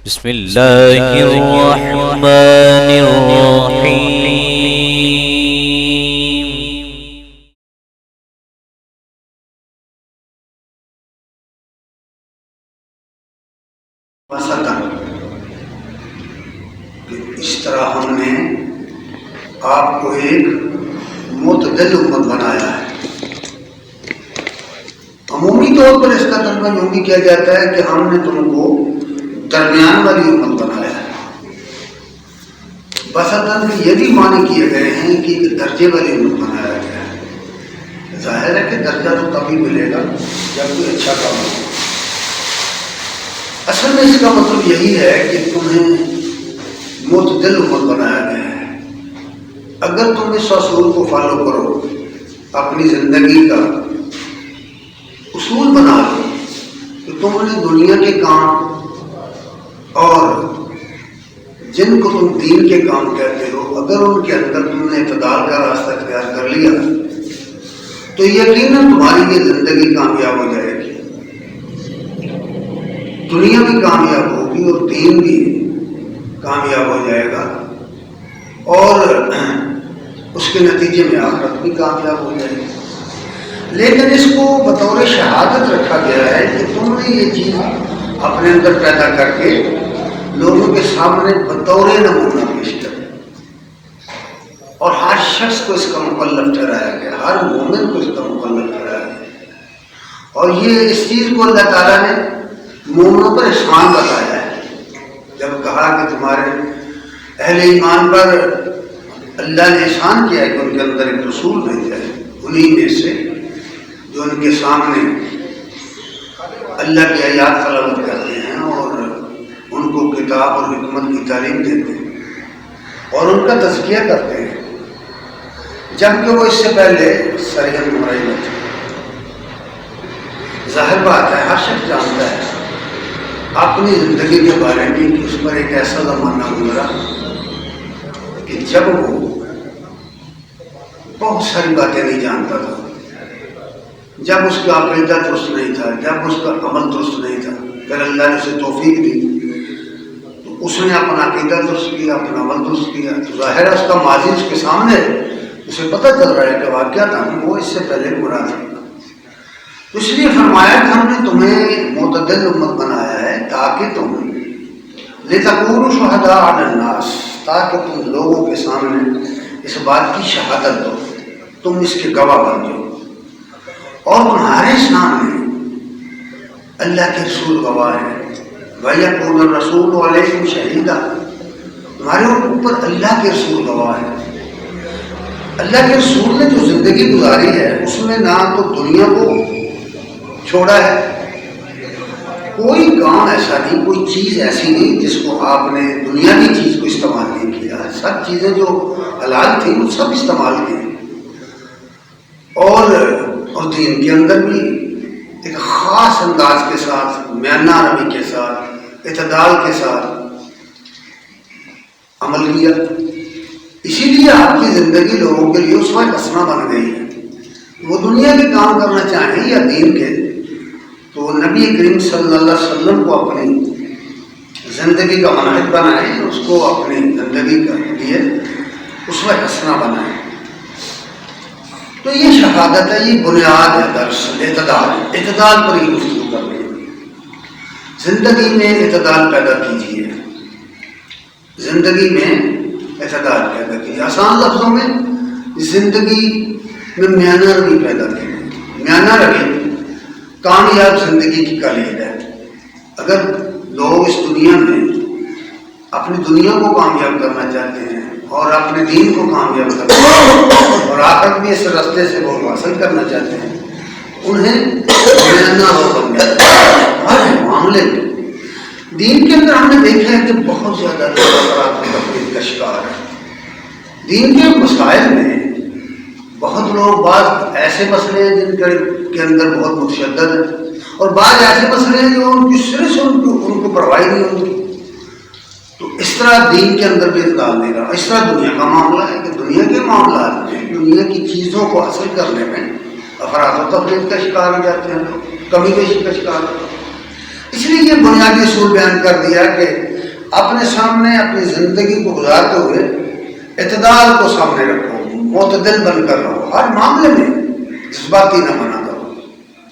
بسم اللہ الرحمن الرحیم. مثلا کہ اس طرح ہم نے آپ کو ایک معتدل امت بنایا ہے. عمومی طور پر اس کا ترجمہ یوں بھی کیا جاتا ہے کہ ہم نے تم کو درمیان والی امت بنایا ہے. بس اصل میں یہ بھی معنی کیے گئے ہیں کہ ایک درجے والی امت بنایا گیا ہے. ظاہر ہے کہ درجہ تو تبھی ملے گا جب کوئی اچھا کام ہو. اصل میں اس کا مطلب یہی ہے کہ تمہیں معتدل امت بنایا گیا ہے. اگر تم اس اصول کو فالو کرو، اپنی زندگی کا اصول بنا لو کہ تم نے دنیا کے کام اور جن کو تم دین کے کام کہتے ہو، اگر ان کے اندر تم نے اعتدال کا راستہ اختیار کر لیا تو یقیناً تمہاری یہ زندگی کامیاب ہو جائے گی. دنیا بھی کامیاب ہوگی اور دین بھی کامیاب ہو جائے گا، اور اس کے نتیجے میں آخرت بھی کامیاب ہو جائے گی. لیکن اس کو بطور شہادت رکھا گیا ہے کہ تم نے یہ چیز اپنے اندر پیدا کر کے لوگوں کے سامنے بطور نمونہ پیش کر، اور ہر شخص کو اس کا مکلف ٹھہرایا گیا، ہر مومن کو اس کا مکلف ٹھہرایا گیا. اور یہ اس چیز کو اللہ تعالیٰ نے مومنوں پر احسان بتایا ہے جب کہا کہ تمہارے اہل ایمان پر اللہ نے احسان کیا ہے کہ ان کے اندر ایک رسول بھیجا ہے، انہی میں سے جو ان کے سامنے اللہ کی آیات تلاوت کرتے ہیں اور ان کو کتاب اور حکمت کی تعلیم دیتے ہیں اور ان کا تزکیہ کرتے ہیں، جبکہ وہ اس سے پہلے سرحد مرئی تھے. ظاہر بات ہے، ہر شخص جانتا ہے اپنی زندگی کے بارے میں کہ اس پر ایک ایسا زمانہ گزرا کہ جب وہ بہت ساری باتیں نہیں جانتا تھا، جب اس کا عقیدہ درست نہیں تھا، جب اس کا عمل درست نہیں تھا. پھر اللہ نے اسے توفیق دی تو اس نے اپنا عقیدہ درست کیا، اپنا عمل درست کیا. تو ظاہر ہے اس کا ماضی اس کے سامنے، اسے پتہ چل رہا ہے کہ واقعہ تھا وہ اس سے پہلے مراد ہے. تو اس لیے فرمایا کہ ہم نے تمہیں معتدل امت بنایا ہے تاکہ تم لتکونوا شہداء علی الناس، تاکہ تم لوگوں کے سامنے اس بات کی شہادت دو، تم اس کے گواہ بن جاؤ، اور تمہارے سامنے اللہ کے رسول گواہ ہے. وَيَكُونَ الرَّسُولُ عَلَيْكُمْ شَهِيدًا، تمہارے اوپر اللہ کے رسول گواہ ہے. اللہ کے رسول نے جو زندگی گزاری ہے اس میں نہ تو دنیا کو چھوڑا ہے، کوئی کام ایسا نہیں، کوئی چیز ایسی نہیں جس کو آپ نے دنیاوی چیز کو استعمال نہیں کیا. سب چیزیں جو حلال تھیں وہ سب استعمال کی، اور دین کے اندر بھی ایک خاص انداز کے ساتھ، میانہ روی کے ساتھ، اعتدال کے ساتھ عمل کیا. اسی لیے آپ کی زندگی لوگوں کے لیے اسوہ حسنہ بن گئی ہے. وہ دنیا کے کام کرنا چاہیں یا دین کے، تو نبی کریم صلی اللہ علیہ وسلم کو اپنی زندگی کا منہج بنائیں، اس کو اپنی زندگی کے لیے اسوہ حسنہ بنائیں. تو یہ شہادت ہے، یہ بنیاد ہے درس اعتدال پر ہی گفتگو کر رہے ہیں. زندگی میں اعتدال پیدا کیجیے، زندگی میں اعتدال پیدا کیجیے. آسان لفظوں میں زندگی میں میانہ روی پیدا کیجیے. میانہ روی کامیاب زندگی کی کلید ہے. اگر لوگ اس دنیا میں اپنی دنیا کو کامیاب کرنا چاہتے ہیں اور اپنے دین کو کامیاب کرنا چاہتے ہیں اور آخرت بھی اس راستے سے وہ حاصل کرنا چاہتے ہیں، انہیں میانہ ہو بن جاتا ہے ہر معاملے میں. دین کے اندر ہم نے دیکھا ہے کہ بہت زیادہ لوگ افراد کی تفریح کا شکار ہے. دین کے مسائل میں بہت لوگ، بعض ایسے مسئلے ہیں جن کے اندر بہت متشدد ہے، اور بعض ایسے مسئلے ہیں جو ان کی سرے سے ان کو پرواہ نہیں ہوتی. تو اس طرح دین کے اندر بھی اعتدال نہیں رہا. اس طرح دنیا کا معاملہ ہے کہ دنیا کے معاملات میں، دنیا کی چیزوں کو حاصل کرنے میں افراد و تفریح کا شکار ہو جاتے ہیں، لوگ کمی بیشی کا شکار ہوتے ہیں. اس لیے یہ بنیادی اصول بیان کر دیا کہ اپنے سامنے اپنی زندگی کو گزارتے ہوئے اعتدال کو سامنے رکھو، معتدل بن کر رہو، ہر معاملے میں جذباتی نہ بنا کرو،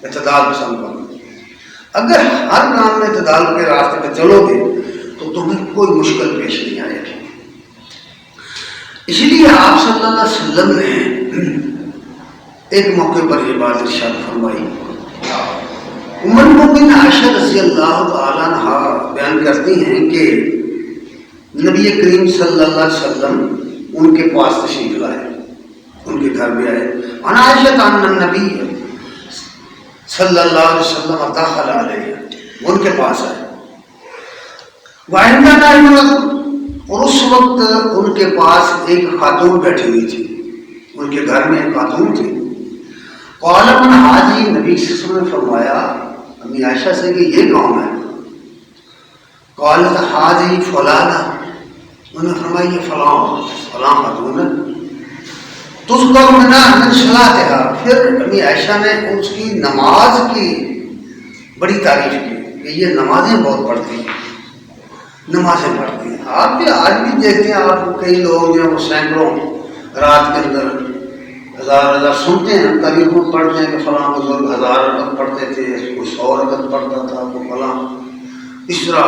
اعتدال پسند کرو۔ اگر ہر کام میں اعتدال کے راستے پہ چلو گے تو تمہیں کوئی مشکل پیش نہیں آئے گی۔ اسی لیے آپ صلی اللہ علیہ وسلم نے ایک موقع پر یہ بات ارشاد فرمائی۔ ام المؤمنین عائشہ رضی اللہ تعالیٰ عنہا بیان کرتی ہیں کہ نبی کریم صلی اللہ علیہ وسلم ان کے پاس تشریف لائے، ان کے گھر بھی آئے۔ عن عائشہ ان النبی صلی اللہ علیہ وسلم دخل علیہ، ان کے پاس آئے۔ وعندنا امرأة، اور اس وقت ان کے پاس ایک خاتون بیٹھی ہوئی تھی، ان کے گھر میں ایک خاتون تھی۔ قال من حاجی، نبی صلی اللہ علیہ وسلم نے فرمایا امی عائشہ سے کہ یہ کون ہے؟ قالت حاجی فلانہ، انہوں نے فرمایا یہ فلاں خاتون ہے۔ تذکر من صلاتها، پھر امی عائشہ نے اس کی نماز کی بڑی تعریف کی کہ یہ نمازیں بہت پڑھتی ہیں، نمازیں پڑھتی ہیں۔ آپ بھی آج بھی دیکھتے ہیں، آپ کئی لوگ جو سینکڑوں رات کے اندر ہزار سنتے ہیں، تاریخوں پڑھتے ہیں کہ فلاں بزرگ 1000 رکعت پڑھتے تھے، کوئی 100 رکعت پڑھتا تھا، کوئی فلاں اس طرح،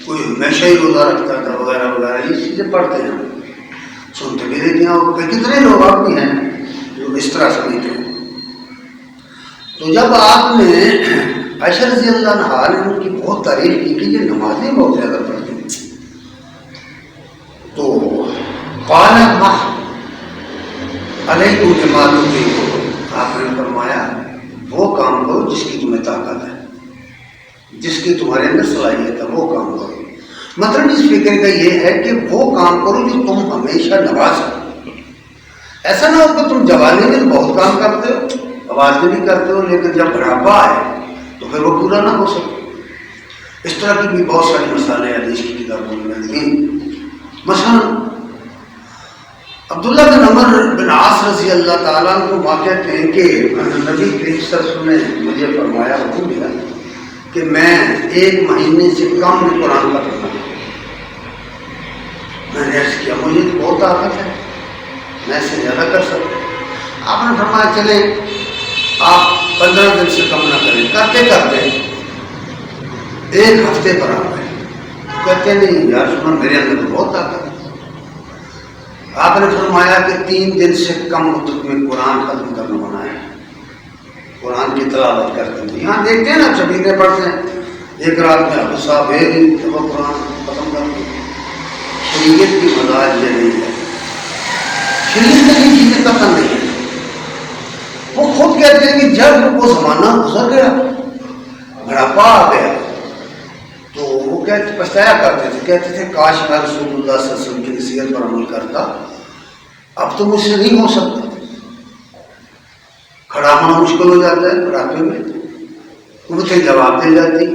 کوئی ہمیشہ ہی روزہ رکھتا تھا، وغیرہ وغیرہ، یہ چیزیں پڑھتے ہیں، سنتے بھی رہتے ہیں۔ اور کتنے لوگ آپ بھی ہیں جو اس طرح سمجھتے ہیں۔ تو جب آپ نے عائشہ رضی اللہ عنہا نے ان کی بہت تعریف کی کہ یہ نمازیں بہت زیادہ پڑھتی ہیں، تو قال ما علیکم بما تطیقون، آپ نے فرمایا وہ کام کرو جس کی تمہیں طاقت ہے، جس کی تمہارے اندر صلاحیت ہے، وہ کام کرو۔ مطلب اس فکر کا یہ ہے کہ وہ کام کرو جو تم ہمیشہ نبھا سکو۔ ایسا نہ ہو کہ تم جوانی میں بہت کام کرتے ہو، آواز میں بھی کرتے ہو، لیکن جب بڑھاپا آئے تو پھر وہ پورا نہ ہو سکے۔ اس طرح کی بھی بہت ساری مسائل حدیث کی کتابوں میں ہیں۔ مثلا عبداللہ بن عمر بن عاص رضی اللہ تعالیٰ عنہ کو واقع ہیں کہ نبی کریم صلی اللہ علیہ وسلم نے مجھے فرمایا، حکم دیا کہ میں 1 مہینے سے کم میں قرآن کا پڑھنا۔ میں نے عرض کیا مجھے تو بہت طاقت ہے، میں اسے زیادہ کر سکتا۔ آپ نے فرمایا چلے آپ 15 دن سے کم نہ کریں، کرتے کرتے 1 ہفتے پر آ گئے۔ کہتے نہیں یار سنو میرے اندر تو بہت طاقت ہے۔ آپ نے فرمایا کہ 3 دن سے کم مدت میں قرآن ختم کرنا منع ہے، قرآن کی تلاوت کرتے ہیں۔ یہاں دیکھتے ہیں نا شبیریں پڑھتے ہیں، ایک رات میں ابو صاحب وہ قرآن ختم کرتے ہیں۔ شریعت کی مزاج یہ نہیں ہے، شریعت میں یہ چیزیں قتل نہیں ہے۔ وہ خود کہتے ہیں کہ جب وہ زمانہ گزر گیا، بڑھاپا آ گیا، تو وہ کہتے پچھتایا کرتے تھے، کہتے تھے کاش میں رسول اللہ صلی اللہ علیہ وسلم کی نصیحت پر عمل کرتا، اب تو مجھ سے نہیں ہو سکتا۔ کھڑا ہونا مشکل ہو جاتا ہے بڑھاپے میں، مجھے جواب دے جاتی۔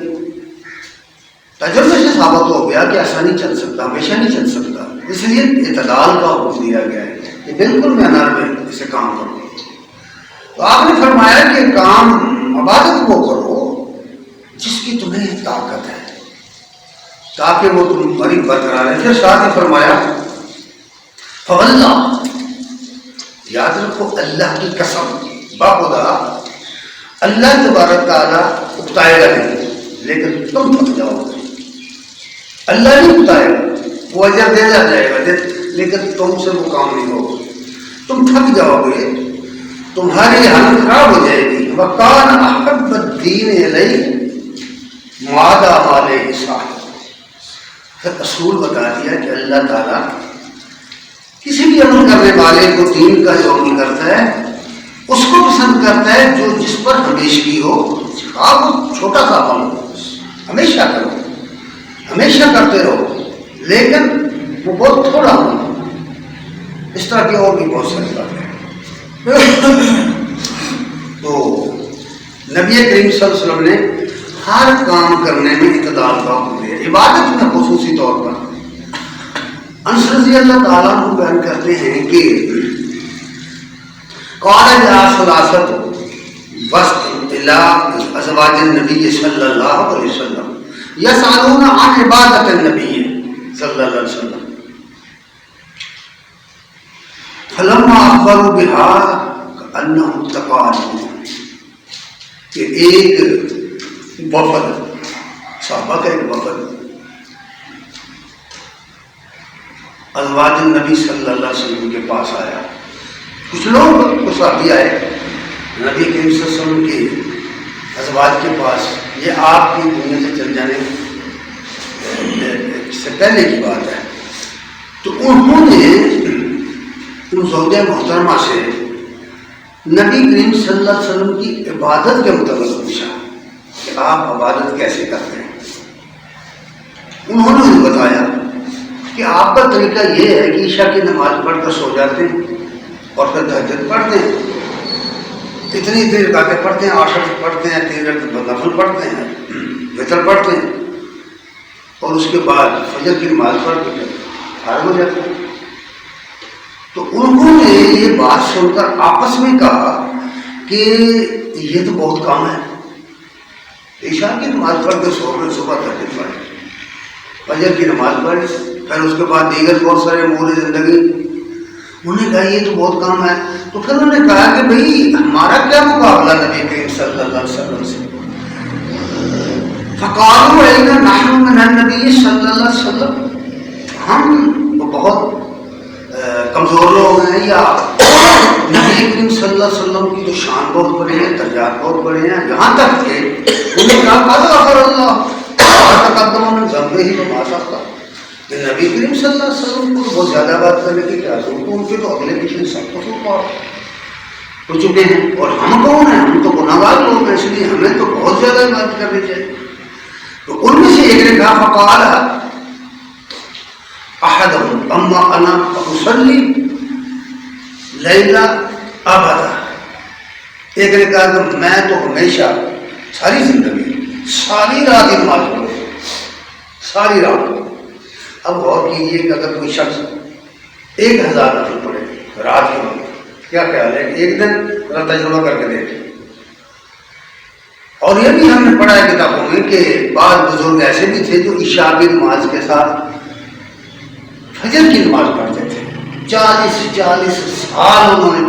تجربے سے ثابت ہو گیا کہ ایسا نہیں چل سکتا، ہمیشہ نہیں چل سکتا، اس لیے اعتدال کا حکم دیا گیا ہے کہ بالکل معیار میں اسے کام کرو۔ تو آپ نے فرمایا کہ کام عبادت وہ کرو جس کی تمہیں طاقت ہے، تاکہ وہ تمہاری برقرار ہے۔ پھر ساتھ ہی فرمایا فواللہ، یاد رکھو اللہ کی قسم، باخدا اللہ تبارک تعالیٰ اکتائے گا نہیں، لیکن تم تھک جاؤ گے۔ اللہ نہیں اکتائے گا، وہ اجر دے جائے گا، لیکن تم سے وہ کام نہیں ہوگا، تم تھک جاؤ گے، تمہاری حالت خراب ہو جائے گی۔ وَقَانَ أَحَبَّ الدِّينِ إِلَيْهِ مَا دَامَ عَلَيْهِ صَاحِبُهُ۔ پھر اصول بتا دیا کہ اللہ تعالیٰ کسی بھی عمل کرنے والے کو دین کا جو عمل کرتا ہے اس کو پسند کرتا ہے جو جس پر ہمیشگی ہو، آپ چھوٹا سا عمل ہو ہمیشہ کرو، ہمیشہ کرتے رہو، لیکن وہ بہت تھوڑا عمل ہو۔ اس طرح کی اور بھی بہت ساری باتیں ہیں۔ تو نبی کریم صلی اللہ علیہ وسلم نے ہر کام کرنے میں اعتدال کا حکم دیا، عبادت میں خصوصی طور پر۔ انس رضی اللہ تعالیٰ عنہ بیان کرتے ہیں کہ قال جاء ثلاثة وسط الى ازواج النبی صلی اللہ علیہ وسلم یسألون عن عبادت النبی، صلی اللہ علیہ وسلم. فلما اخبروا بها كأنهم تقالوا، کہ ایک وفد صحابہ کا ایک وفد ازواج النبی صلی اللہ علیہ وسلم کے پاس آیا. کچھ لوگ کچھ صحابی آئے نبی کریم صلی اللہ علیہ وسلم کے ازواج کے پاس. یہ آپ کی دنیا سے چل جانے سے پہلے کی بات ہے. تو انہوں نے ان زوجہ محترمہ سے نبی کریم صلی اللہ علیہ وسلم کی عبادت کے متعلق پوچھا کہ آپ عبادت کیسے کرتے ہیں. انہوں نے بتایا کہ آپ کا طریقہ یہ ہے کہ عشاء کی نماز پڑھ کر سو جاتے ہیں اور پھر تہجد پڑھتے ہیں. اتنی رکعتیں پڑھتے ہیں، 8 رکعت پڑھتے ہیں، 3 رکعت نفل پڑھتے ہیں، وتر پڑھتے ہیں، اور اس کے بعد فجر کی نماز پڑھ کے فارغ ہو جاتے ہیں. تو انہوں نے یہ بات سن کر آپس میں کہا کہ یہ تو بہت کام ہے. عشاء کی نماز پڑھ کے سو رہے، صبح تہجد پڑھ، فجر کی نماز پڑھ، پھر اس کے بعد دیگر بہت سارے امور زندگی. انہوں نے کہا یہ تو بہت کام ہے. تو پھر انہوں نے کہا کہ بھئی ہمارا کیا مقابلہ نبی کریم صلی اللہ علیہ وسلم سے. فقالوا اینا نحن من النبی صلی اللہ علیہ وسلم، ہم بہت کمزور لوگ ہیں یا نبی کریم صلی اللہ علیہ وسلم کی تو شان بہت بڑے ہیں، درجات بہت بڑے ہیں. یہاں تک کہ انہوں نے کہا قد غفر اللہ تقدم من ذنبہ وما تأخر، کہ نبی کریم صلی اللہ علیہ وسلم کو بہت زیادہ بات کرنے کی کیا ضرورت ہے، ان کے تو اگلے پچھلے سب قصور ہو چکے ہیں. اور ہم کون ہیں؟ ہم تو گناہگار لوگ ہیں، اس لیے ہمیں تو بہت زیادہ بات کرنی چاہیے. تو ان میں سے ایک نے کہا فقال احدهم اما انا فاصلی لیلا ابدا، ایک نے کہا کہ میں تو ہمیشہ ساری زندگی ساری رات نماز پڑھوں، ساری رات. اب غور کیجیے کہ اگر کوئی شخص 1000 نفل پڑھے رات کے وقت، کیا خیال ہے کہ ایک دن تجربہ کر کے دیکھیں. اور یہ بھی ہم نے پڑھا ہے کتابوں میں کہ بعض بزرگ ایسے بھی تھے جو عشاء کی نماز کے ساتھ فجر کی نماز پڑھتے تھے. 40 سال انہوں نے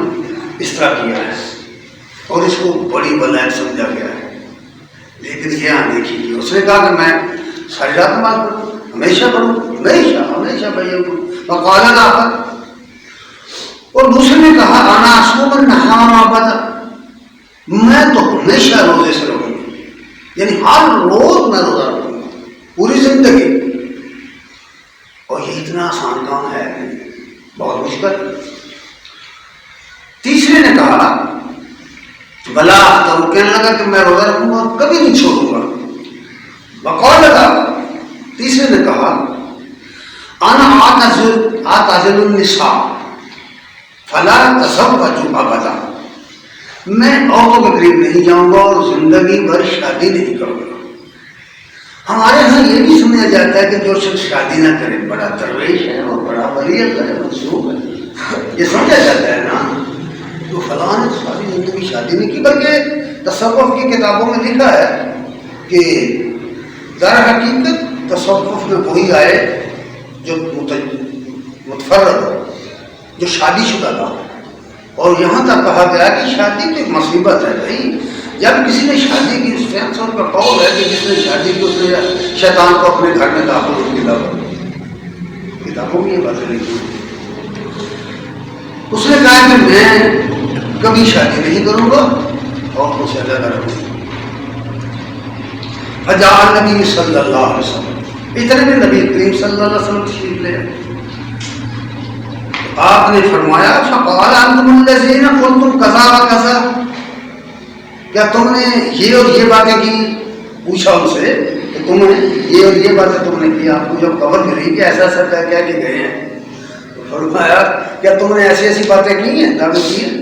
اس طرح کیا ہے اور اس کو بڑی بلائیں سمجھا گیا ہے. لیکن یہاں دیکھیے اس نے کہا کہ میں ساری رات نماز پڑھوں، ہمیشہ پڑھوں، ہمیشہ بھائی وقال آخر، اور دوسرے نے کہا انا اصوم النہار ابدا، میں تو ہمیشہ روزے سے رہوں گا، یعنی ہر روز میں روزہ رکھوں گا پوری زندگی. اور یہ اتنا آسان کام ہے، بہت مشکل. تیسرے نے کہا بلا، تو کہنے لگا کہ میں روزہ رکھوں گا اور کبھی نہیں چھوڑوں گا. وقال لگا، تیسرے نے کہا انا اعتزل النساء فلا تزوج ابدا، میں عورتوں کے قریب نہیں جاؤں گا اور زندگی بھر شادی نہیں کروں گا. ہمارے ہاں یہ بھی سمجھا جاتا ہے کہ جو شخص شادی نہ کرے بڑا درویش ہے اور بڑا ولی اللہ ہے، منسوخ ہے، یہ سمجھا جاتا ہے نا. تو فلاں نے ساری زندگی شادی نہیں کی، بلکہ تصوف کی کتابوں میں لکھا ہے کہ در حقیقت تصوف میں وہی آئے جو متفرد ہو، جو شادی شدہ تھا. اور یہاں تک کہا گیا کہ شادی تو ایک مصیبت ہے. بھائی جب کسی نے شادی کی، اس فیصلہ کا قول ہے کہ جس نے شادی کی اس نے شیطان کو اپنے گھر میں داخل ہونے کی دعوت، کتابوں میں یہ باتیں لکھی. اس نے کہا کہ میں کبھی شادی نہیں کروں گا اور اسے علیحدہ رکھوں گا. فجاء النبی صلی اللہ علیہ وسلم، اتنے میں نبی کریم صلی اللہ علیہ وسلم تشریف لے آئے. آپ نے فرمایا فقال انتم الذین قلتم کذا و کذا، کیا تم نے یہ اور یہ باتیں کی؟ پوچھا ان سے کہ تم نے یہ اور یہ باتیں تم نے کی، آپ کو جب خبر ملی کہ ایسا ایسا کیا کہ گئے ہیں، تو فرمایا کیا تم نے ایسی ایسی باتیں کی ہیں، دعوت کی ہیں؟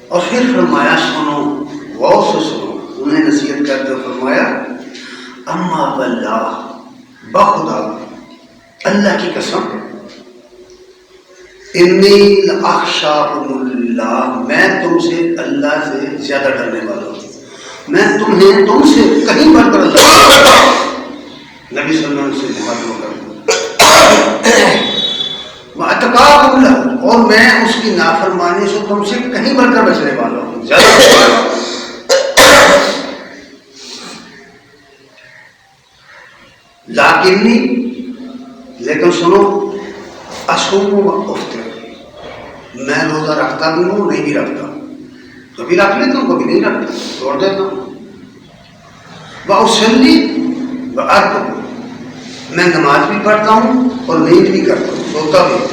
اور پھر فرمایا سنو، غور سے سنو. انہیں نصیحت کرتے فرمایا اما باللہ، بخدا اللہ کی قسم، انی لاخشاکم اللہ، میں تم سے اللہ سے زیادہ ڈرنے والا ہوں. میں تم سے کہیں بڑھ کر اللہ نبی صلی اللہ علیہ وسلم سے مطلب کروں اتقاکم لہ، اور میں اس کی نافرمانی سے تم سے کہیں بڑھ کر بچنے والا ہوں، زیادہ لاکنی، لیکن سنو، اصوم و افطر، میں روزہ رکھتا بھی ہوں، نہیں بھی رکھتا، کبھی رکھ لیتا ہوں کبھی نہیں رکھتا، چھوڑ دیتا ہوں، وأصلی وأرقد، میں نماز بھی پڑھتا ہوں اور نیند بھی کرتا ہوں، سوتا بھی ہوں،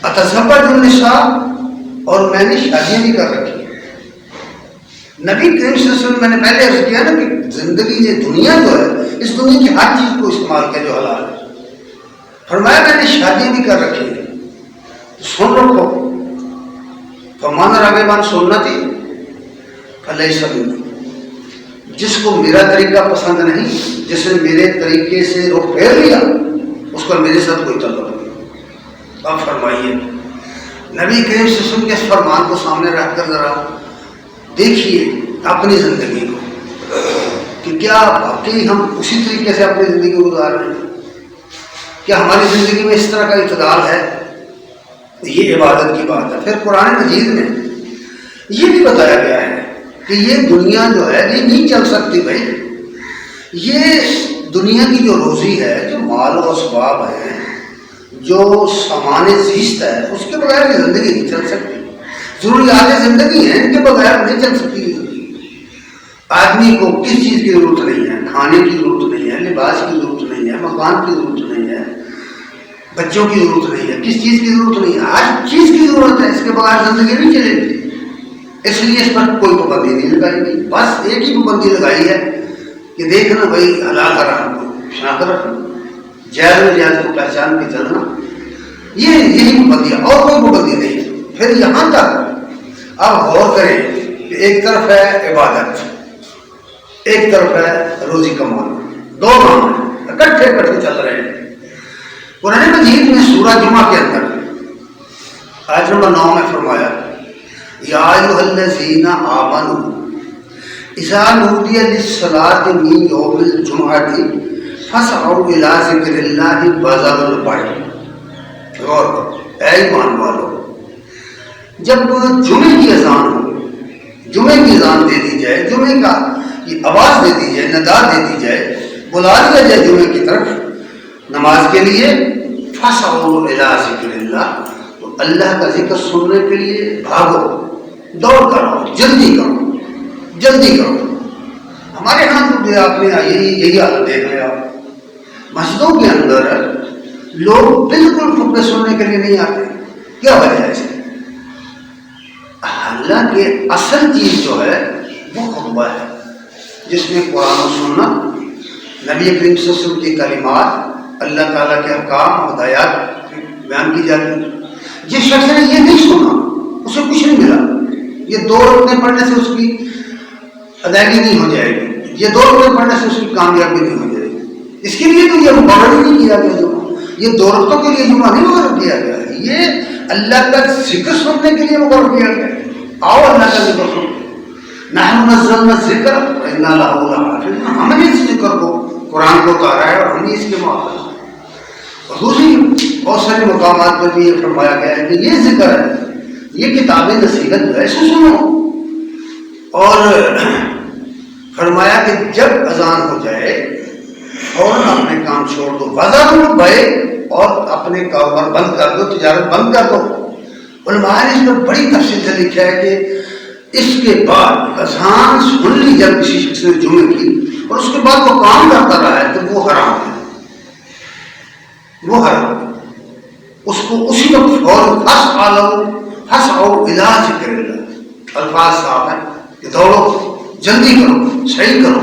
اتزوج النساء، اور میں نے شادیاں بھی کر رکھی ہیں۔ نبی کریم صلی اللہ علیہ وسلم، میں نے پہلے عرض کیا نا کہ زندگی یہ دنیا جو ہے، اس دنیا کی ہر چیز کو استعمال کیا جو حلال ہے، فرمایا میں نے شادیاں بھی کر رکھی ہیں، سن رکھو، فمن رغب عن سنتی فلیس منی، جس کو میرا طریقہ پسند نہیں، جس نے میرے طریقے سے رخ پھیر لیا، اس کا میرے ساتھ کوئی تعلق نہیں۔ اب فرمائیے نبی کریم صلی اللہ علیہ وسلم کے اس فرمان کو سامنے رکھ کر ذرا دیکھیے اپنی زندگی کو کہ کیا واقعی ہم اسی طریقے سے اپنی زندگی کو گزار رہے ہیں؟ کیا ہماری زندگی میں اس طرح کا اعتدال ہے؟ یہ عبادت کی بات ہے۔ پھر قرآن مجید میں یہ بھی بتایا گیا ہے کہ یہ دنیا جو ہے یہ نہیں چل سکتی بھائی، یہ دنیا کی جو روزی ہے، جو مال و اسباب ہیں، جو سامان زیست ہے، اس کے بغیر یہ زندگی نہیں چل سکتی۔ ضروریات زندگی ہیں، ان کے بغیر نہیں چل سکتی یہ زندگی۔ آدمی کو کس چیز کی ضرورت نہیں ہے؟ کھانے کی ضرورت نہیں ہے، لباس کی ضرورت نہیں ہے، مکان کی ضرورت نہیں ہے، بچوں کی ضرورت نہیں ہے، کس چیز کی ضرورت نہیں ہے؟ ہر چیز کی ضرورت ہے، اس کے بغیر زندگی نہیں چلے گی۔ اس لیے اس پر کوئی پابندی نہیں لگائی گئی، بس ایک ہی پابندی لگائی ہے کہ دیکھنا بھائی حلال حرام کو شناخت رکھنا، جائز و جائز کو پہچان کے چلنا، یہی پابندی ہے، اور کوئی پابندی نہیں۔ پھر یہاں تک اب غور کریں کہ ایک طرف ہے عبادت، ایک طرف ہے روزی کمانا، دو کام ہیں، اکٹھے چل رہے ہیں۔ قرآن مجید میں سورہ جمعہ کے اندر آیت نمبر 9 میں فرمایا یا ایھا الذین آمنوا اذا نودی للصلاۃ من یوم الجمعۃ فاسعوا الی ذکر اللہ وذروا البیع۔ غور کرو اے ایمان والو، جب جمعے کی اذان ہو، جمعے کی اذان دے دی جائے، جمعے کا یہ آواز دے دی جائے، ندا دے دی جائے، بلا دیا جائے جمعے کی طرف نماز کے لیے، فاسعوا الی ذکر اللہ، تو اللہ کا ذکر سننے کے لیے بھاگو، دوڑ کرو، جلدی کرو، جلدی کرو۔ ہمارے ہاں تو آپ نے یہی حالت دیکھ لیا، مسجدوں کے اندر لوگ بالکل خطبے سننے کے لیے نہیں آتے، کیا وجہ ہے اس کی؟ حالانکہ اصل چیز جو ہے وہ خطبہ ہے، جس میں قرآن و سنت، نبی کریم صلی اللہ علیہ وسلم کی کلمات، اللہ تعالیٰ کے احکام و ہدایات بیان کی جاتی ہیں۔ جس شخص نے یہ نہیں سنا اسے کچھ نہیں ملا، یہ 2 رکعتیں پڑھنے سے اس کی ادائیگی نہیں ہو جائے گی، یہ 2 رکعتیں پڑھنے سے اس کی کامیابی نہیں ہو جائے گی۔ اس کے لیے تو یہ مقرر نہیں کیا گیا جمعہ، یہ 2 رکعتوں کے لیے جمعہ نہیں مقرر کیا گیا، یہ اللہ کا ذکر سننے کے لیے مقرر کیا گیا۔ آؤ اللہ کا ذکر سنو، نحن نزلنا الذکر وانا لہ لحافظون، ہم نے اس ذکر کو، قرآن کو اتارا ہے اور ہم نے اس کے محافظ ہیں۔ اور دوسری بہت سارے مقامات پر بھی یہ فرمایا گیا ہے کہ یہ ذکر ہے، یہ کتاب نصیحت جو ہے اسے سنو، اور فرمایا کہ جب اذان ہو جائے فوراً اپنے کام چھوڑ دو، وذروا البیع، اور اپنے کاروبار بند کر دو، تجارت بند کر دو۔ علماء نے اس پر بڑی تفصیل سے لکھا ہے کہ اس کے بعد اذان سن لی جب کسی شخص نے جمعے کی اور اس کے بعد وہ کام کرتا رہا ہے تو وہ حرام ہے، وہ حرام ہے، اس کو اسی وقت فوراً فاسعوا الی ذکر اللہ، الفاظ صاف ہیں کہ دوڑو، جلدی کرو، صحیح کرو،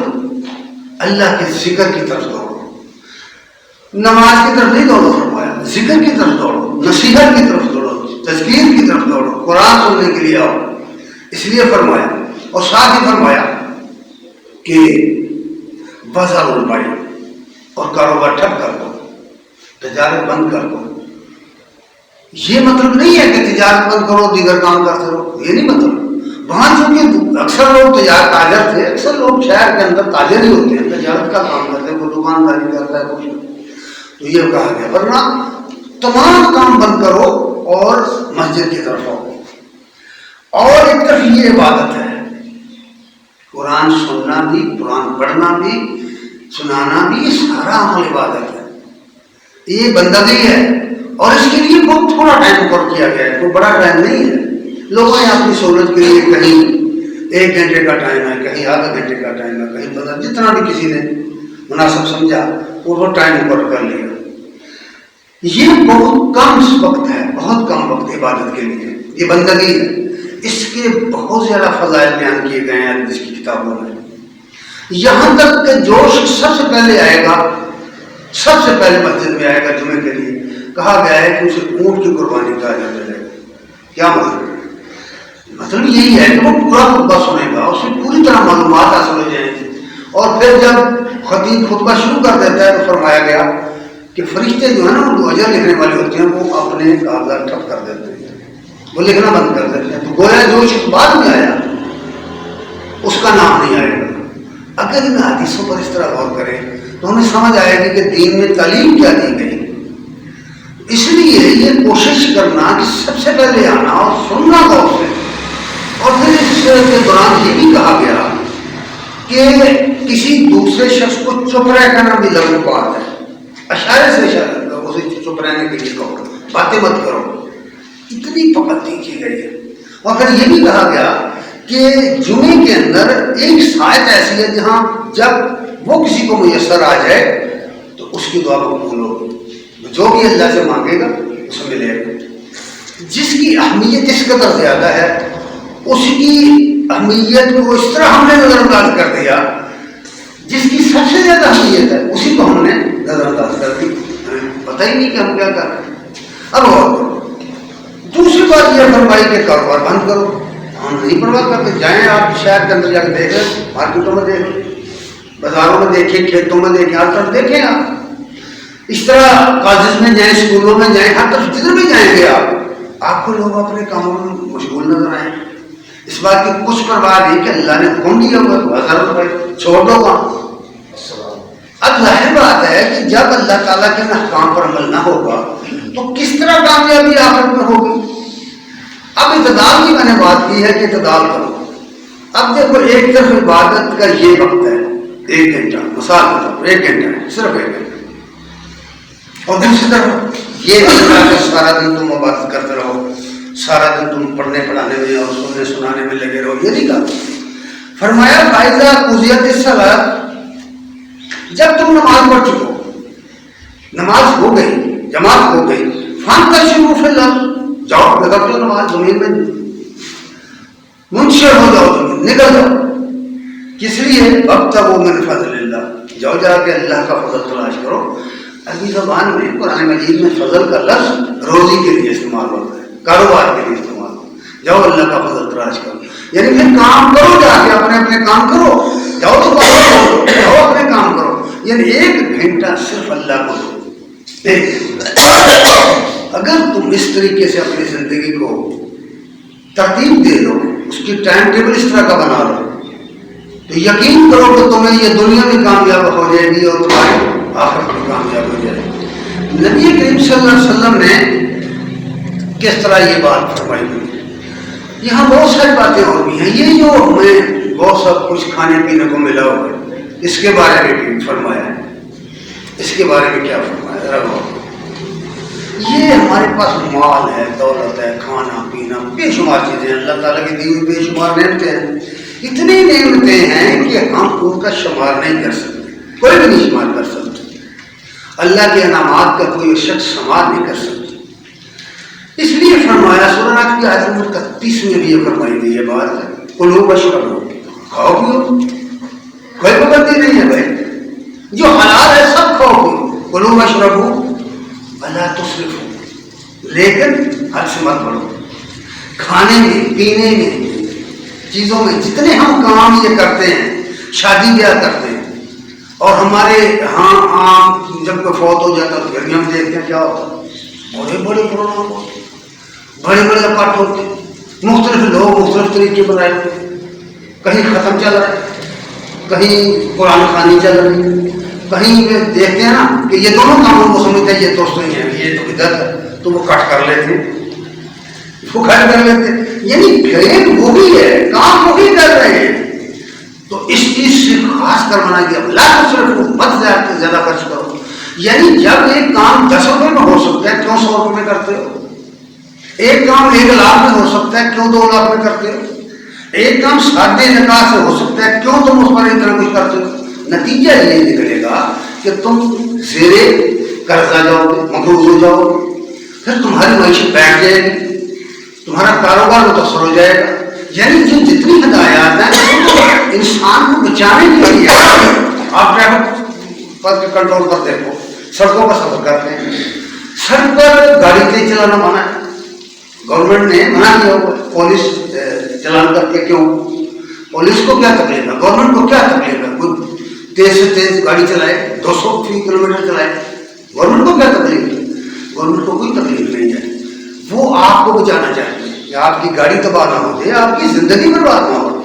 اللہ کے ذکر کی طرف دوڑو، نماز کی طرف نہیں دوڑو، فرمایا ذکر کی طرف دوڑو، نصیحت کی طرف دوڑو، تذکیر کی طرف دوڑو، قرآن سننے کے لیے آؤ، اس لیے فرمایا۔ اور ساتھ ہی فرمایا کہ وذروا البیع، اور کاروبار ٹھپ کر دو، تجارت بند کر دو۔ یہ مطلب نہیں ہے کہ تجارت بند کرو دیگر کام کرتے رہو، یہ نہیں مطلب۔ وہاں چونکہ اکثر لوگ تاجر تھے، اکثر لوگ شہر کے اندر تاجر ہی ہوتے ہیں، تجارت کا کام کرتے ہیں، کوئی دکانداری کرتا ہے کچھ، تو یہ کہا گیا ورنہ تمام کام بند کرو اور مسجد کی طرف آؤ. اور ایک طرف یہ عبادت ہے، قرآن سننا بھی، قرآن پڑھنا بھی، سنانا بھی، یہ سارا عمل عبادت ہے، یہ بندگی ہے. اور اس کے لیے بہت تھوڑا ٹائم مقرر کیا گیا ہے، کوئی بڑا ٹائم نہیں ہے. لوگوں نے اپنی سہولت کے لیے کہیں 1 گھنٹے کا ٹائم ہے، کہیں آدھا گھنٹے کا ٹائم ہے، کہیں پتہ جتنا بھی کسی نے مناسب سمجھا وہ ٹائم مقرر کر لیا. یہ بہت کم وقت ہے، بہت کم وقت عبادت کے لیے، یہ بندگی ہے. اس کے بہت زیادہ فضائل بیان کیے گئے ہیں اس کی کتابوں میں. یہاں تک کہ جو شخص سب سے پہلے آئے گا، سب سے پہلے مسجد میں آئے گا جمعے کے لیے، کہا گیا ہے کہ اسے اونٹ کی قربانی کا اجر ملے گا. کیا مطلب یہی ہے کہ وہ پورا خطبہ سنے گا، اس سے پوری طرح معلومات حاصل ہو جائیں گی. اور پھر جب خطیب خطبہ شروع کر دیتا ہے تو فرمایا گیا کہ فرشتے جو ہے نا وہ اجر لکھنے والے ہوتے ہیں، وہ اپنے کاغذات ٹھپ کر دیتے ہیں، وہ لکھنا بند کر دیتے ہیں. تو گویا جو شخص بعد میں آیا اس کا نام نہیں آئے گا. اگر ان حدیثوں پر اس طرح غور کریں تو ہمیں سمجھ آئے گی کہ دین میں تعلیم کیا دی گئی. اس لیے یہ کوشش کرنا کہ سب سے پہلے آنا اور سننا غور سے. اور پھر اس کے دوران یہ بھی کہا گیا کہ کسی دوسرے شخص کو چپ رہ کرنا بھی لغو بات ہے. اشارے سے اشارہ کرو، اسے چپ رہنے کے لیے کہو، باتیں مت کرو. اتنی پابندی کی گئی ہے. اور پھر یہ بھی کہا گیا کہ جمعے کے اندر ایک ساعت ایسی ہے جہاں جب وہ کسی کو میسر آ جائے تو اس کی دعا کو قبول ہوگی. جو بھی اللہ سے مانگے گا اسے ملے گا. جس کی اہمیت اس قدر زیادہ ہے، اس کی اہمیت کو اس طرح ہم نے نظر انداز کر دیا. جس کی سب سے زیادہ اہمیت ہے اسی کو ہم نے نظر انداز کر دی، ہمیں پتہ ہی نہیں کہ ہم کیا کر رہے ہیں. اب اور دوسری بات یہ فرمائی کہ کاروبار بند کرو. ہم نہیں پرواہ کرتے. جائیں آپ شہر کے اندر جا کے دیکھیں، مارکیٹوں میں دیکھیں، بازاروں میں دیکھیں، کھیتوں میں دیکھیں، ہر طرف دیکھیں. آپ اس طرح کالجز میں جائیں، اسکولوں میں جائیں، ہر طرف جدھر بھی جائیں گے آپ کو لوگ اپنے کاموں میں مشغول نظر آئیں. اس بات کی کچھ پرواہ نہیں کہ اللہ نے حکم دیا ہوا تو 1000 روپئے چھوڑ دو گا. اب ظاہر بات ہے کہ جب اللہ تعالیٰ کے احکام پر عمل نہ ہوگا تو کس طرح کامیابی آخرت میں ہوگی. اب اعتدال کی میں نے بات کی ہے کہ اعتدال کرو. اب دیکھو ایک طرف عبادت کا یہ وقت ہے 1 گھنٹہ، مثال کے طور پر 1 گھنٹہ ہے، صرف 1 گھنٹہ. اور دوسری طرف یہ کہ سارا دن تم عبادت کرتے رہو، سارا دن تم پڑھنے پڑھانے میں اور سننے سنانے میں لگے رہو. یہ نہیں کہا. فرمایا فائزہ قضیت الصلاۃ، جب تم نماز پڑھ چکو، نماز ہو گئی، جماعت ہو گئی، فانتشروا فی الارض، جاؤ لگا دو نماز، زمین میں منتشر ہو جاؤ، زمین نکل جاؤ. کس لیے؟ وابتغوا من فضل اللہ، جاؤ جا کے اللہ کا فضل تلاش کرو. عربی زبان میں قرآن مجید میں فضل کا لفظ روزی کے لیے استعمال ہوتا ہے، کاروبار کے لیے استعمال ہوتا ہے. جاؤ اللہ کا فضل تلاش کرو، یعنی پھر کام کرو، جا کے اپنے اپنے کام کرو. جاؤ تو جاؤ اپنے کام کرو، یعنی 1 گھنٹہ صرف اللہ کو دو. اگر تم اس طریقے سے اپنی زندگی کو ترتیب دے دو، اس کی ٹائم ٹیبل اس طرح کا بنا لو، تو یقین کرو کہ تمہیں یہ دنیا میں کامیاب ہو جائے گی اور تمہاری آخرت میں کامیاب ہو جائے گی. نبی کریم صلی اللہ علیہ وسلم نے کس طرح یہ بات فرمائی ہوئی. یہاں بہت ساری باتیں اور بھی ہیں. یہ جو ہمیں بہت سب کچھ کھانے پینے کو ملا ہوا ہے، اس کے بارے میں بھی فرمایا ہے. اس کے بارے میں کیا فرمایا ذرا. یہ ہمارے پاس مال ہے، دولت ہے، کھانا پینا، بے شمار چیزیں، اللہ تعالیٰ کی دی ہوئی بے شمار نعمتیں ہیں. اتنی نعمتیں ہیں کہ ہم ان کا شمار نہیں کر سکتے، کوئی بھی نہیں شمار کر سکتے. اللہ کے انعامات کا کوئی شخص شمار نہیں کر سکتا. اس لیے فرمایا سورہ نحل کی آیت نمبر 31 میں بھی یہ فرمائی گئی ہے بات ہے، کلوا واشربوا، کھاؤ پیو، کوئی پابندی نہیں ہے بھائی، جو حلال ہے سب کھاؤ پیو. کلوا واشربوا ولا تسرفوا، لیکن حد سے مت بڑھو. کھانے میں، پینے میں، چیزوں میں جتنے ہم کام یہ کرتے ہیں، شادی بیاہ کرتے ہیں، اور ہمارے ہاں جب کوئی فوت ہو جاتا تو پھر ہم دیکھتے ہیں کیا ہوتا ہے، بڑے بڑے پروگرام ہوتے، بڑے بڑے اکٹھ ہوتے ہیں، مختلف لوگ مختلف طریقے بنائے ہوئے ہیں، کہیں ختم چل رہا ہے، کہیں قرآن خوانی چل رہی ہے، کہیں دیکھتے ہیں نا کہ یہ دونوں کاموں کو سمجھتے ہیں یہ دوست نہیں ہے، یہ تو بدعت ہے، تو وہ کٹ کر لیتے ہیں، وہ کٹ کر لیتے ہیں، یعنی فریب وہی ہے، کام وہی کر رہے ہیں۔ تو اس چیز سے خاص کر منع کیا، لا تصرفوا، مت زیادہ خرچ کرو، یعنی جب ایک کام 10 روپے میں ہو سکتا ہے کیوں 100 روپے میں کرتے ہو؟ ایک کام 1 لاکھ میں ہو سکتا ہے کیوں 2 لاکھ میں کرتے ہو؟ ایک کام 9.5 سے ہو سکتا ہے کیوں تم اس پر اتنا کچھ کرتے ہو؟ نتیجہ یہ نکلے گا کہ تم زیرے قرضہ جاؤ گے، مقروض ہو جاؤ گے، پھر تمہاری معیشت بیٹھ جائے گی، تمہارا کاروبار متاثر ہو جائے گا۔ یعنی جتنی ہدایات ہیں انسان کو بچانے کے لیے، آپ ٹریفک پر کنٹرول پر دیکھو، سڑکوں پر سفر کرتے ہیں، سڑک پر گاڑی تیز چلانا منع ہے، گورنمنٹ نے منع کیا ہوا ہے، پولیس چلان کرتے کیوں؟ پولیس کو کیا تکلیف ہے، گورنمنٹ کو کیا تکلیف ہے؟ کوئی تیز سے تیز گاڑی چلائے، 200 کلومیٹر چلائے، گورنمنٹ کو کیا تکلیف ہے؟ گورنمنٹ کو کوئی تکلیف نہیں ہے، وہ آپ کو بچانا چاہتے ہیں کہ آپ کی گاڑی تباہ نہ ہو جائے، آپ کی زندگی برباد نہ ہو۔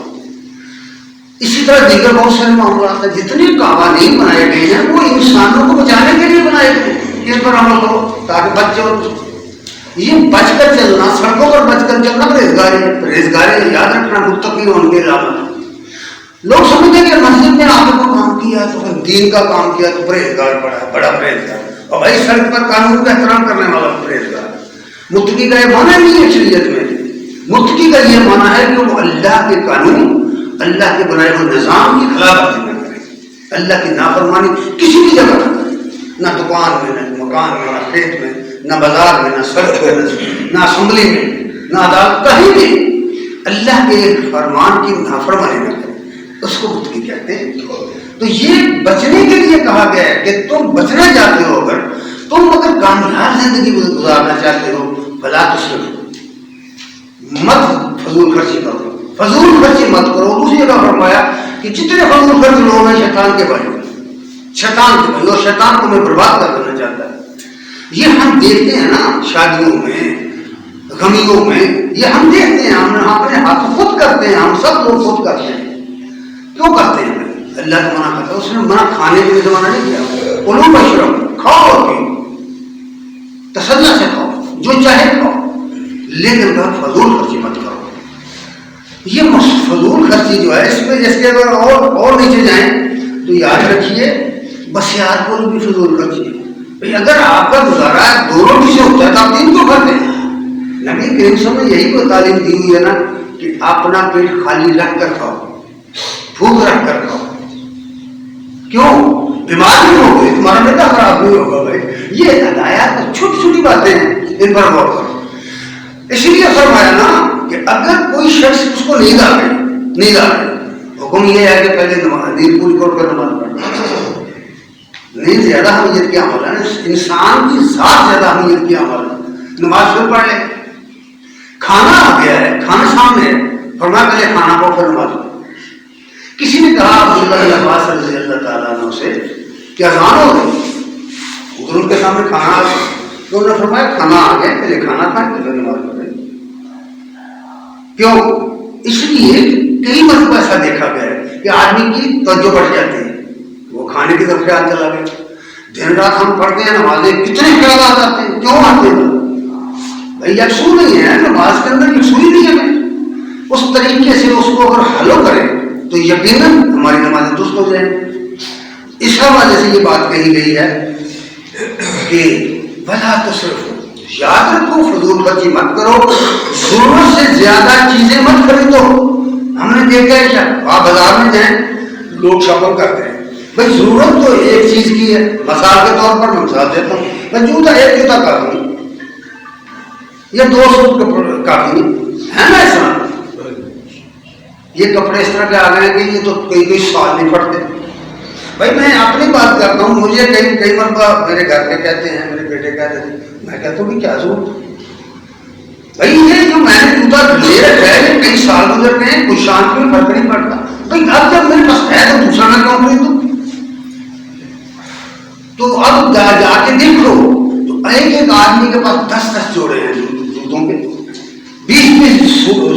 اسی طرح دیگر بہت سارے معاملات ہیں، جتنے قوانین بنائے گئے ہیں وہ انسانوں کو بچانے کے لیے بنائے گئے ہیں، اس پر عمل کرو تاکہ بچ جاؤ۔ یہ بچ کر چلنا، سڑکوں پر بچ کر چلنا پرہیزگاری ہے، پرہیزگاری یاد رکھنا متقی ہونے کے علامت۔ لوگ سمجھتے ہیں کہ مسجد میں آپ کو کام کیا تو پھر دین کا کام کیا تو پرہیزگار پڑا ہے، بڑا پرہیزگار، اور بھائی سڑک پر قانون کا احترام کرنے والا پرہیزگار۔ متقی کا یہ معنی نہیں ہے شریعت میں، متقی کا یہ معنی ہے کہ وہ اللہ کے قانون، اللہ کے بنائے ہوئے نظام کی خلاف ورزی نہ کرے، اللہ کی نافرمانی کسی بھی جگہ نہ کرے، نہ دکان میں، نہ مکان میں، نہ کھیت میں، نہ بازار میں، نہ سڑک میں، نہ اسمبلی میں، نہ عدالت، کہیں بھی اللہ کے فرمان کی نافرمانی نہ کرے، اس کو متقی کہتے ہیں۔ تو یہ بچنے کے لیے کہا گیا ہے کہ تم بچنا چاہتے ہو، اگر تم کامیاب زندگی گزارنا چاہتے ہو، فلا تسرفوا، مت فضول خرچی کرو، فضول خرچی مت کرو۔ دوسری جگہ فرمایا کہ جتنے فضول خرچ لوگ ہیں شیطان کے بھائی، شیطان کے بھائی، اور شیطان کو میں برباد کر دینا چاہتا ہے۔ یہ ہم دیکھتے ہیں نا شادیوں میں، غمیوں میں، یہ ہم دیکھتے ہیں، ہم اپنے ہاتھ خود کرتے ہیں، ہم سب لوگ خود کرتے ہیں۔ کیوں کرتے ہیں؟ اللہ کو منع کرتا ہے، اس نے منع کھانے کے لیے منع نہیں کیا، کلوا واشربوا، کھاؤ اور پیو، تسلی سے کھاؤ، جو چاہے کھاؤ، لیکن فضول خرچی مت کرو۔ یہ فضول خرچی جو ہے، اس میں جس کے اگر اور نیچے جائیں تو یاد رکھیے بسیار کو بھی فضول خرچی ہے۔ بھائی اگر آپ کا گزارا دونوں بھی سے ہوتا ہے تو آپ تین کیوں کرتے ہیں؟ نبی کریم صلی اللہ علیہ وسلم نے یہی کوئی تعلیم دی ہوئی ہے نا کہ اپنا پیٹ خالی رکھ کر کھاؤ، بھوک رکھ کر کھاؤ۔ کیوں؟ بیمار نہیں ہوگی، تمہارا بیٹا خراب نہیں ہوگا۔ بھائی یہ ہدایات چھوٹی چھوٹی باتیں ہیں، ان پر غور کرو۔ اسی لیے فرمایا نا کہ اگر کوئی شخص اس کو نیند آ گئی، حکم یہ ہے کہ پہلے نیند پوری کر کے نماز پڑھنا۔ نیند زیادہ اہمیت کی عمل ہے، انسان کی ذات زیادہ اہمیت کی عمل ہے، نماز پھر پڑھ لے۔ کھانا آ گیا ہے، کھانا سامنے ہے، فرمایا پہلے کھانا کو پھر نماز پڑھو۔ کسی نے کہا عبداللہ بن عباس رضی اللہ تعالیٰ عنہ سے کہ اذان ہو گئی، ادھر ان کے سامنے کھانا آ گیا، تو انہوں نے فرمایا کھانا آ گیا، پہلے کھانا کھائیں پھر نماز پڑھیں۔ کیوں؟ اس لیے کئی مرتبہ ایسا دیکھا گیا ہے کہ آدمی کی توجہ بڑھ جاتی ہے، وہ کھانے کی طرف خیال چلا گیا۔ دن رات ہم پڑھتے ہیں نمازیں، کتنے خیالات آتے ہیں، کیوں آتے ہیں؟ بھائی یکسو نہیں ہے نماز کے اندر، یکسوئی نہیں ہے۔ اس طریقے سے اس کو اگر حلو کریں تو یقیناً ہماری نمازیں درست ہو جائیں۔ اس حوالے سے یہ بات کہی گئی ہے کہ ولا تصرفوا، یاد رکھو فضول خرچی مت کرو، ضرورت سے زیادہ چیزیں مت خریدو۔ ہم نے دیکھا ہے کیا، آپ بازار میں جائیں لوگ شاپنگ کرتے ہیں، بھائی ضرورت تو ایک چیز کی ہے، مثال کے طور پر میں مثال دیتا ہوں، میں جوتا ایک جوتا کافی نہیں یا 2 سوٹ کافی نہیں ہے نا، اس طرح یہ کپڑے اس طرح کے آ گئے کہ یہ تو کئی سال نہیں پڑتے۔ بھائی میں اپنی بات کرتا ہوں، مجھے کئی مرتبہ میرے گھر کے کہتے ہیں، میرے بیٹے کہتے ہیں، میں کہتا ہوں کہ کیا ضرورت؟ بھائی یہ جو میں نے جوتا لے رکھا ہے یہ کئی سال گزر گئے ہیں، کچھ شان میں فرق نہیں پڑتا۔ بھائی اب جب میرے پاس ہے تو دوسرا میں کیوں خریدوں؟ تو اب جا کے دیکھو تو ایک آدمی کے پاس 10 جوڑے ہیں جوتوں کے، 20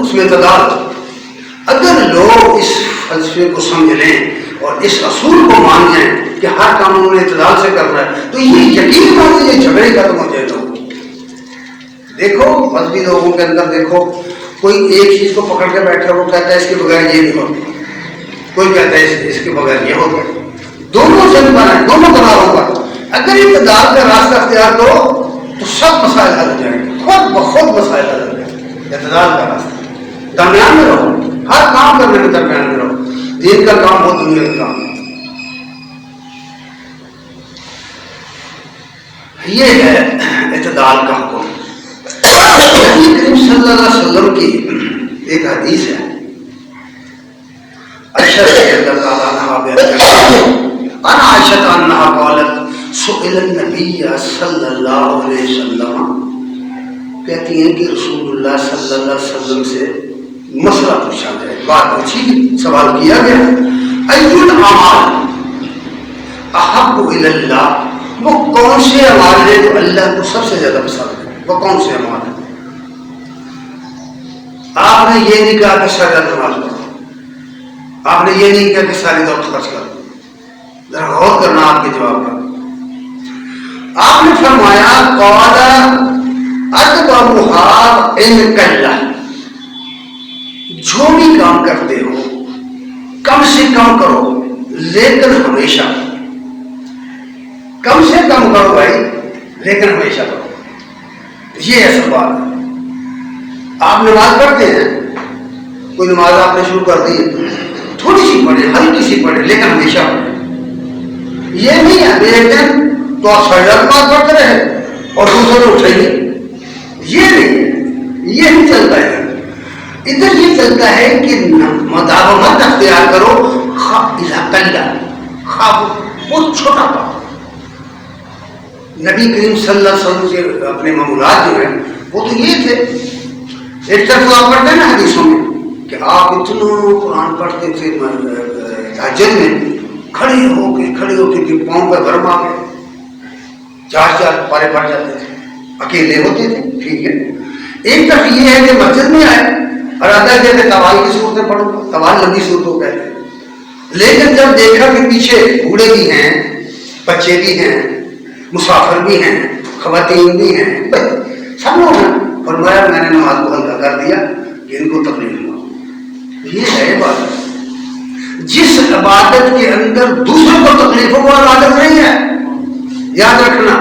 اس میں اعتدال۔ اگر لوگ اس فلسفے کو سمجھ لیں اور اس اصول کو مان لیں کہ ہر کام انہوں نے اعتدال سے کرنا ہے، تو یہ یقین بات ہے یہ جھگڑے ختم ہو جائے۔ لوگ دیکھو مذہبی لوگوں کے اندر دیکھو، کوئی ایک چیز کو پکڑ کے بیٹھا وہ کہتا ہے اس کے بغیر یہ نہیں ہوتا، کوئی کہتا ہے اس کے بغیر یہ ہوتا ہے۔ دونوں سے بنا ہے، دونوں کناروں پر اگر اعتدال کا راستہ اختیار کرو تو سب مسائل حل ہو جائیں گے، خود بخود مسائل حل ہو جائیں گے۔ اعتدال کا راستہ، درمیان میں رہو، ہر کام کرنے میں درمیان میں رہو، دین کا کام ہو دنیا کا کام۔ یہ ہے اعتدال کا حکم۔ نبی کریم صلی اللہ علیہ وسلم کی ایک حدیث ہے، عائشہ رضی اللہ تعالیٰ عنہا بیان کرتی ہیں، عن عائشہ انہا قالت سئل النبی صلی اللہ علیہ وسلم، کہتی ہیں کہ رسول اللہ صلی اللہ علیہ وسلم سے مسئلہ پوچھا گیا، بات پوچھی، سوال کیا گیا، ای الاعمال احب الی اللہ، وہ کون سے اعمال ہیں جو اللہ کو سب سے زیادہ پسند ہے، وہ کون سے اعمال ہیں؟ آپ نے یہ نہیں کہا کہ سارا نماز پڑھو، آپ نے یہ نہیں کہا کہ ساری دولت خرچ کرو، ذرا غور کرنا آپ کے جواب پر۔ آپ نے فرمایا قال اکبرها ان کلہ، جو بھی کام کرتے ہو کم سے کم کرو لیکن ہمیشہ، کم سے کم کرو بھائی لیکن ہمیشہ کرو، یہ اصل بات ہے۔ آپ نماز پڑھتے ہیں، کوئی نماز آپ نے شروع کر دی، تھوڑی سی پڑھے، ہلکی سی پڑھے لیکن ہمیشہ پڑھے، یہ نہیں ہے ایک دن تو آپ سجدہ نماز پڑھتے رہے اور دوسرے اٹھے گے، یہ نہیں ہے، یہ نہیں چلتا ہے۔ ادھر یہ چلتا ہے کہ مداومت اختیار کرو، بہت چھوٹا کام۔ نبی کریم صلی اللہ علیہ وسلم کے اپنے معمولات جو ہیں وہ تو یہ تھے، ایک طرف آپ پڑھتے ہیں نا حدیثوں میں کہ آپ اتنا قرآن پڑھتے تھے تہجد میں، کھڑے ہو کے پاؤں پہ بھرم آ گئے، 4 پارے پڑھ جاتے تھے، اکیلے ہوتے تھے، ٹھیک ہے۔ ایک طرف یہ ہے کہ مسجد میں آئے اور ادا کہتے طوال کی صورتیں پڑھو، طوال لمبی صورتوں کہتے ہیں، لیکن جب دیکھا کہ پیچھے بوڑھے بھی ہیں، بچے بھی ہیں، مسافر بھی ہیں، خواتین بھی ہیں، سب لوگ ہیں، فرمایا میں نے نماز کو ہلکا کر دیا کہ ان کو تکلیف نہ ہو۔ یہ ہے عبادت۔ جس عبادت کے اندر دوسروں کو تکلیف ہو وہ عبادت نہیں ہے، یاد رکھنا،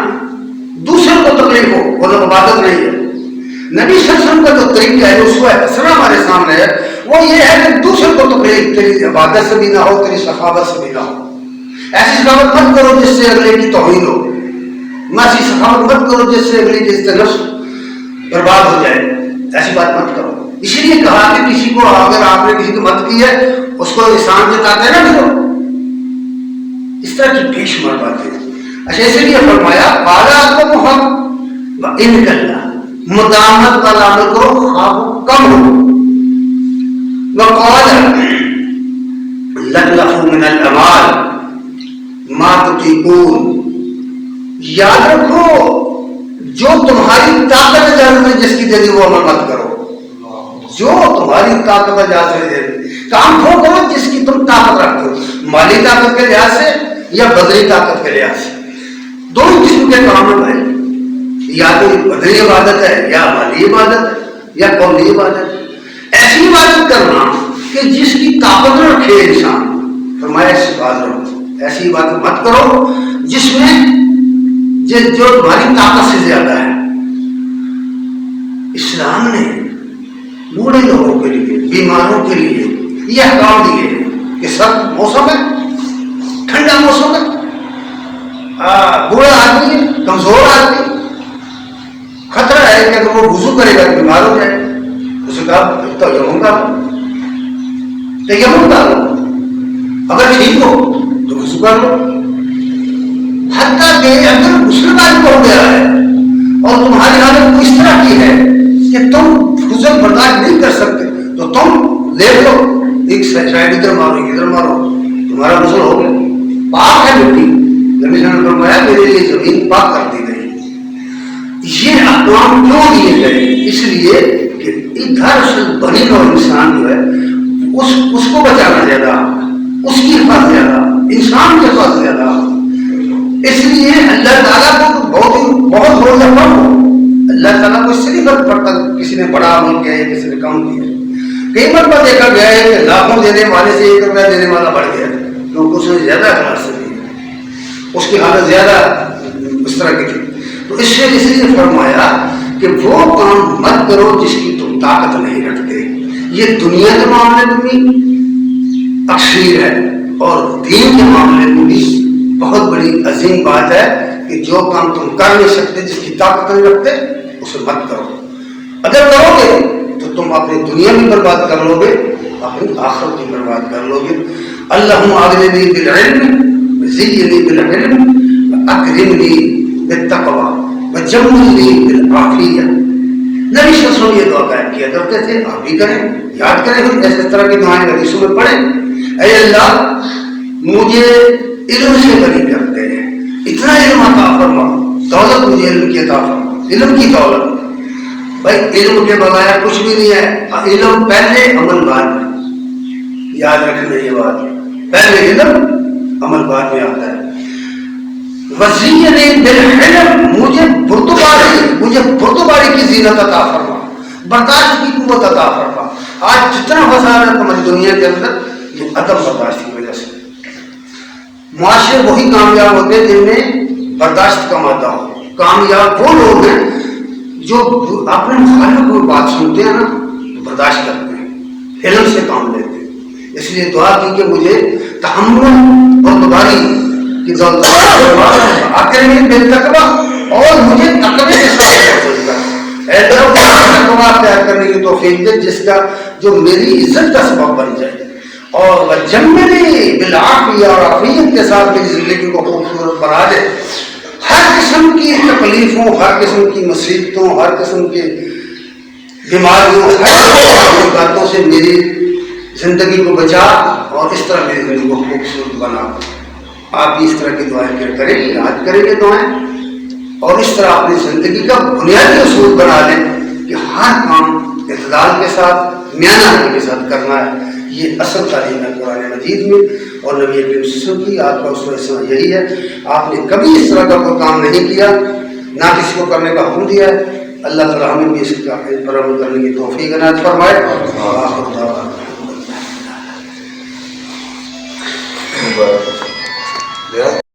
دوسروں کو تکلیف ہو وہ عبادت نہیں ہے۔ نبی صلی اللہ علیہ وسلم کا جو طریقہ ہے، اسوہ حسنہ ہمارے سامنے ہے، وہ یہ ہے کہ دوسروں کو تکلیف تیری عبادت سے بھی نہ ہو، تیری سخاوت سے بھی نہ ہو۔ ایسی سخاوت مت کرو جس سے اگلے کی توہین ہو، ایسی سخاوت مت کرو جس سے اگلی جس سے نفس برباد ہو جائے، ایسی بات مت کرو۔ اسی لیے کہا کہ کسی کو اگر آپ نے کسی کی مدد کی ہے اس کو احسان جتاتے نہ کرو، اس طرح کی بے شمار باتیں۔ اچھا اس لیے فرمایا قال اکبرها ان کلہ، مدامت والا عمل کرو خواب کم ہو۔ وقال لتلف من الاعمال ما تطيقون، یاد رکھو جو تمہاری طاقت اجازت ہے جس کی دے دی وہ عمل مت کرو، جو تمہاری طاقت اجازت ہے کام وہ کرو جس کی تم طاقت رکھتے ہو، مالی طاقت کے لحاظ سے یا بدنی طاقت کے لحاظ سے، دونوں قسم کے کام ہیں بھائی، یا تو بدنی عبادت ہے یا مالی عبادت ہے یا قومی عبادت ہے۔ ایسی عبادت کرنا کہ جس کی طاقت رکھے انسان، فرمایا اس سے باز رہو، ایسی عبادت مت کرو جس میں جو تمہاری طاقت سے زیادہ ہے۔ اسلام نے بوڑھے لوگوں کے لیے، بیماروں کے لیے یہ احکام دیے کہ سب موسم ہے، ٹھنڈا موسم ہے، بوڑھا آدمی ہے، کمزور آدمی، خطرہ ہے کہ اگر وہ وضو کرے گا بیمار ہو جائے، اسے کہا تیمم کر لو، اگر ٹھیک ہو تو وضو کر لو۔ حتیٰ کہ اگر غسل واجب ہو گیا ہے اور تمہاری حالت اس طرح کی ہے کہ تم غسل برداشت نہیں کر سکتے تو تم لے لو، ایک سائڈ ادھر مارو ادھر مارو، تمہارا غسل ہو گیا، پاک ہے مٹی۔ نبی صلی اللہ علیہ وسلم نے فرمایا میرے لیے زمین پاک کر دی گئی۔ یہ احکام کیوں دیے گئے؟ اس لیے کہ ادھر بنی نوع انسان جو ہے اس کو بچانا زیادہ، اس کی حفاظت زیادہ، انسان کی حفاظت زیادہ. اس لیے اللہ تعالیٰ کو بہت روزہ کم ہو. اللہ تعالیٰ کو اس سے نہیں فرق پڑتا کسی نے بڑا عمل کیا ہے کسی نے کم کیا. قیمت پر دیکھا گیا ہے کہ لاکھوں دینے والے سے 1 روپیہ دینے والا بڑھ گیا کیونکہ اس نے زیادہ اخلاص سے دیا، اس کی حالت زیادہ اس طرح کی تھی. تو اس لیے فرمایا کہ وہ کام مت کرو جس کی تم طاقت نہیں رکھتے. یہ دنیا کے معاملے میں بھی تقصیر ہے اور دین کے معاملے میں بھی بہت بڑی عظیم بات ہے کہ جو کام تم کر نہیں سکتے، جس کی طاقت نہیں رکھتے، اسے مت کرو. اگر کرو گے تو تم اپنی دنیا بھی برباد کر لو گے، اپنی آخرت بھی برباد کر لو گے. اللہم اغننی بالعلم زینی بالعلم اکرمنی بالتقوی وجملنی بالعافیہ. نبی صلی اللہ علیہ وسلم یہ دعا کیا کرتے تھے، آپ بھی کریں، یاد کریں. ہم اس طرح کی دعائیں حدیثوں میں پڑھیں. اے اللہ مجھے علم سے بری کرتے ہیں، اتنا علم عطا فرما، دولت مجھے علم کی عطا فرما، علم کی دولت. بھائی علم کے بغیر کچھ بھی نہیں ہے. علم پہلے عمل بعد میں. یاد رکھنا یہ بات، پہلے علم عمل بعد میں آتا ہے. وزینی بالعلم مجھے بردباری کی زینت عطا فرما، برداشت کی قوت عطا فرما. آج جتنا فساد ہے ہماری دنیا کے اندر یہ عدم برداشت کی وجہ سے. معاشرے وہی کامیاب ہوتے ہیں جن میں برداشت کا مادہ ہو. کامیاب وہ لوگ ہیں جو اپنے مخالف کو بات سنتے ہیں نا برداشت کرتے ہیں، علم سے کام لیتے ہیں. اس لیے دعا کی کہ مجھے تحمل اور بردباری کی دولت اور مجھے تقوی کے ساتھ تقوی اختیار کرنے کی توفیق دے جس کا جو میری عزت کا سبب بن جائے. اور وجملنی بالعافیہ اور عافیت کے ساتھ میری زندگی کو خوبصورت بنا دے. ہر قسم کی تکلیفوں، ہر قسم کی مصیبتوں، ہر قسم کی بیماریوں، ہر باتوں سے میری زندگی کو بچا اور اس طرح میری زندگی کو خوبصورت بنا. آپ بھی اس طرح کی دعائیں کریں، یاد کریں گے دعائیں، اور اس طرح اپنی زندگی کا بنیادی اصول بنا لیں کہ ہر کام اعتدال کے ساتھ، میانہ کے ساتھ کرنا ہے. یہ اصل تعلیم ہے قرآن مجید میں اور نبی کریم صلی اللہ علیہ وسلم کی. آپ کا اصول یہی ہے. آپ نے کبھی اس طرح کا کوئی کام نہیں کیا، نہ کسی کو کرنے کا حکم دیا ہے. اللہ تعالیٰ ہمیں بھی اس کا پر عمل کرنے کی توفیق عنایت فرمائے.